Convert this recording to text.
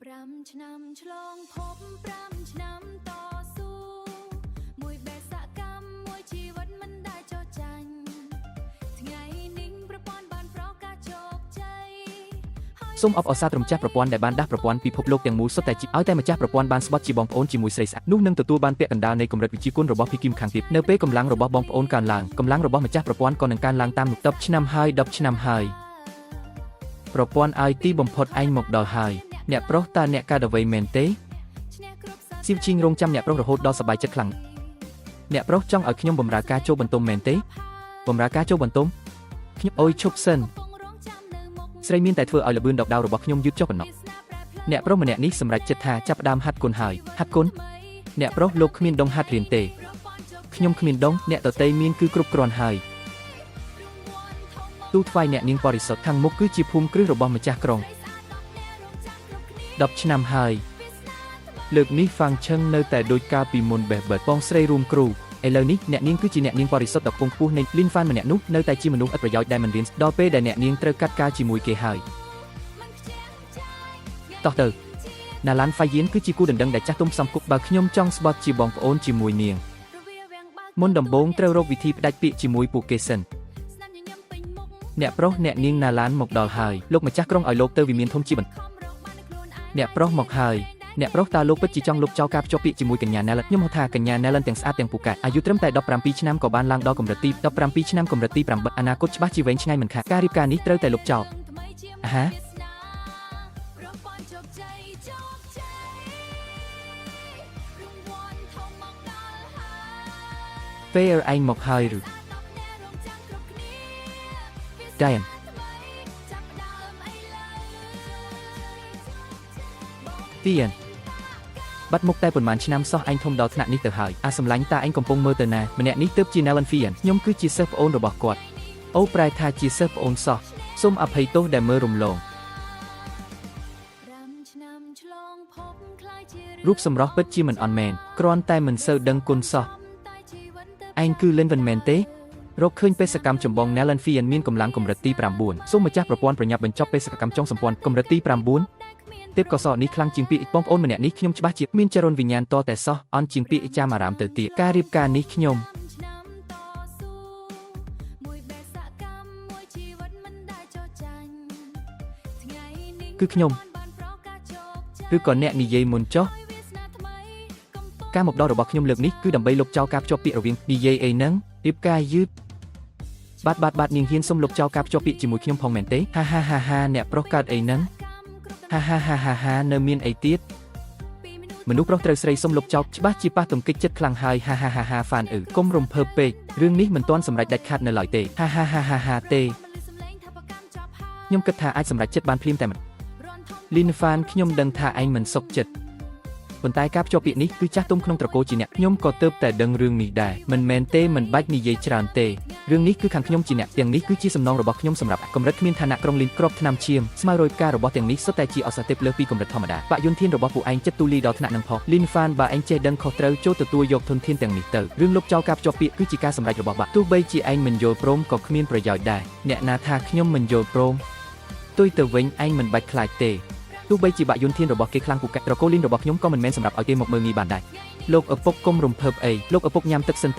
5 ឆ្នាំឆ្លងភព5ឆ្នាំតស៊ូមួយបេសកកម្មមួយជីវិតមិនដែលចោះចាញ់ថ្ងៃនេះប្រព័ន្ធបានប្រកាសជោគជ័យសូមអបអរសាទរម្ចាស់ប្រព័ន្ធដែលបានដាស់ប្រព័ន្ធពិភពលោកទាំងមូលសុទ្ធតែជីឲ្យតែម្ចាស់ប្រព័ន្ធបានស្បត់ជាបងប្អូនជាមួយស្រីស្អាតនោះនឹងទទួលបានពាក់កណ្ដាលនៃកម្រិតវិជ្ជាគុណរបស់ភីគីមខាងទៀតនៅពេលកម្លាំងរបស់បងប្អូនកើនឡើងកម្លាំងរបស់ម្ចាស់ប្រព័ន្ធក៏នឹងកើនឡើងតាមនោះ10 ឆ្នាំហើយ10 ឆ្នាំហើយប្រព័ន្ធ IT បំផុតឯងមកដល់ហើយអ្នកប្រុសតើអ្នកកើតអ្វីមែនទេស៊ីវជីងរងចាំអ្នកប្រុសរហូតដល់សប្បាយចិត្តខ្លាំងអ្នកប្រុសចង់ឲ្យខ្ញុំបម្រើការចូលបន្ទំមែនទេបម្រើការចូលបន្ទំខ្ញុំអុយឈប់សិនស្រីមានតែធ្វើឲ្យល្បឿនដកដៅរបស់ខ្ញុំយឺតចុះប៉ុណ្ណោះអ្នកប្រុសម្នាក់នេះសម្រេចចិត្តថាចាប់ផ្ដើមហាត់គុណហើយហាត់គុណអ្នកប្រុសលោកគ្មានដងហាត់រៀនទេខ្ញុំគ្មានដងអ្នកតន្ត្រីមានគឺគ្រប់គ្រាន់ហើយទូថ្វាយអ្នកនាងបរិសុទ្ធខាងមុខគឺជាភូមិគ្រឹះរបស់ម្ចាស់ក្រុង10 ឆ្នាំហើយលើកនេះហ្វាំងឈឹងនៅតែដូចកាលពីមុនបេះបិទបងស្រីរួមគ្រូឥឡូវនេះអ្នកនាងគឺជាអ្នកនាងបរិសុទ្ធដ៏ពងខ្ពស់នៃលីនហ្វានម្នាក់នោះនៅតែជាមនុស្សឥតប្រយោជន៍ដែលមិនរៀនដល់ពេលដែលអ្នកនាងត្រូវកាត់ការជាមួយគេហើយតោះទៅណាឡានហ្វាយៀនគឺជាគូដណ្ដឹងដែលចាស់ទុំសំគុកបើខ្ញុំចង់ស្បត់ជាបងប្អូនជាមួយនាងមុនដំបូងត្រូវរកវិធីផ្ដាច់ពាក្យជាមួយពួកគេសិនអ្នកប្រុសអ្នកនាងណាឡានមកដល់ហើយលោកម្ចាស់ក្រុងឲ្យលោកទៅវិមានធំជាបន្ទាប់អ្នកប្រុសមកហើយអ្នកប្រុសតើលោកពិតជាចង់លុបចោលការភ្ជាប់ពាក្យជាមួយកញ្ញាណែលខ្ញុំហៅថាកញ្ញាណែលទាំងស្អាតទាំងពូកែអាយុត្រឹមតែ17 ឆ្នាំក៏បានឡើងដល់កម្រិតទី17 ឆ្នាំកម្រិតទី8អនាគតច្បាស់ជាវែងឆ្ងាយមិនខានការរៀបការនេះត្រូវតែលុបចោលអាហាពេលឯងមកហើយឬដៃទៀនបាត់មុខតែប៉ុន្មានឆ្នាំសោះឯងធំដល់ថ្នាក់នេះទៅហើយអាសម្លាញ់តាឯងកំពុងមើលទៅណាម្នាក់នេះទើបជា Nellen Fian ខ្ញុំគឺជាសិស្សប្អូនរបស់គាត់អូប្រែថាជាសិស្សប្អូនសោះសូមអភ័យទោសដែលមើលរំលងរូបសម្រស់ពិតជាមិនអន់មែនគ្រាន់តែមិនសូវដឹងគុណសោះឯងគឺ Lenvin មែនទេរកឃើញបេសកកម្មចម្បង Nellen Fian មានកម្លាំងកម្រិតទី9សូមម្ចាស់ប្រព័ន្ធប្រញាប់បញ្ចប់បេសកកម្មចុងសម្ព័ន្ធកម្រិតទី9ទេពកោសល្យនេះខ្លាំងជាងពាក្យបងប្អូនម្នាក់នេះខ្ញុំច្បាស់ជាមានចរន្តវិញ្ញាណតតែសោះអន់ជាងពាក្យចាំអារាមទៅទៀតការរៀបការនេះខ្ញុំគឺខ្ញុំឬក៏អ្នកនិយាយមុនចុះការមកដល់របស់ខ្ញុំលើកនេះគឺដើម្បីលុបចោលការភ្ជាប់ពាក្យរវាងនិយាយអីហ្នឹងរៀបការយឺតបាទនាងហ៊ានសុំលុបចោលការភ្ជាប់ពាក្យជាមួយខ្ញុំផងមែនទេហាអ្នកប្រុសកើតអីហ្នឹងហានៅមានអីទៀតមនុស្សប្រុសត្រូវស្រីសុំលុបចោលច្បាស់ជាប៉ះទង្គិចចិត្តខ្លាំងហើយហាហ្វានកុំរំភើបពេករឿងនេះមិនទាន់សម្រេចដាច់ខាតនៅឡើយទេហាទេខ្ញុំគិតថាអាចសម្រេចចិត្តបានភ្លាមតែម្ដងលីនហ្វានខ្ញុំដឹងថាឯងមិនសុខចិត្តប៉ុន្តែការភ្ជាប់ពាក្យនេះគឺចាស់ទុំក្នុងត្រកូលជាអ្នកខ្ញុំក៏ទើបតែដឹងរឿងនេះដែរមិនមែនទេមិនបាច់និយាយច្រើនទេរឿងនេះគឺខាងខ្ញុំជាអ្នកទាំងនេះគឺជាសំណងរបស់ខ្ញុំសម្រាប់កម្រិតគ្មានឋានៈក្រុងលីនក្របឆ្នាំឈាមស្មៅរយការរបស់ទាំងនេះសុទ្ធតែជាអសរទេពលើសពីកម្រិតធម្មតាបយន្តធានរបស់ពួកឯងចិត្តទូលាយដល់ថ្នាក់នឹងផងលីនហ្វានបើឯងចេះដឹងខុសត្រូវចូលទទួលយកធនធានទាំងនេះទៅរឿងលុបចោលការភ្ជាប់ពាក្យគឺជាការសម្រេចរបស់បាក់ទោះបីជាឯងមិនយល់ព្រមក៏គ្មានប្រយោជន៍ដែរអ្នកណាថាខ្ញុំមិនយល់ព្រមទុយទៅវិញឯងមិនបាច់ខ្លាចទេទោះបីជាបាក់យន្តធានរបស់គេខ្លាំងពូកែត្រកូលលីនរបស់ខ្ញុំក៏មិនមែនសម្រាប់ឲ្យគេមកមើលងាយបានដែរលោកឪពុកកុំរំភើបអីលោកឪពុកញ៉ាំទឹកសិនទៅ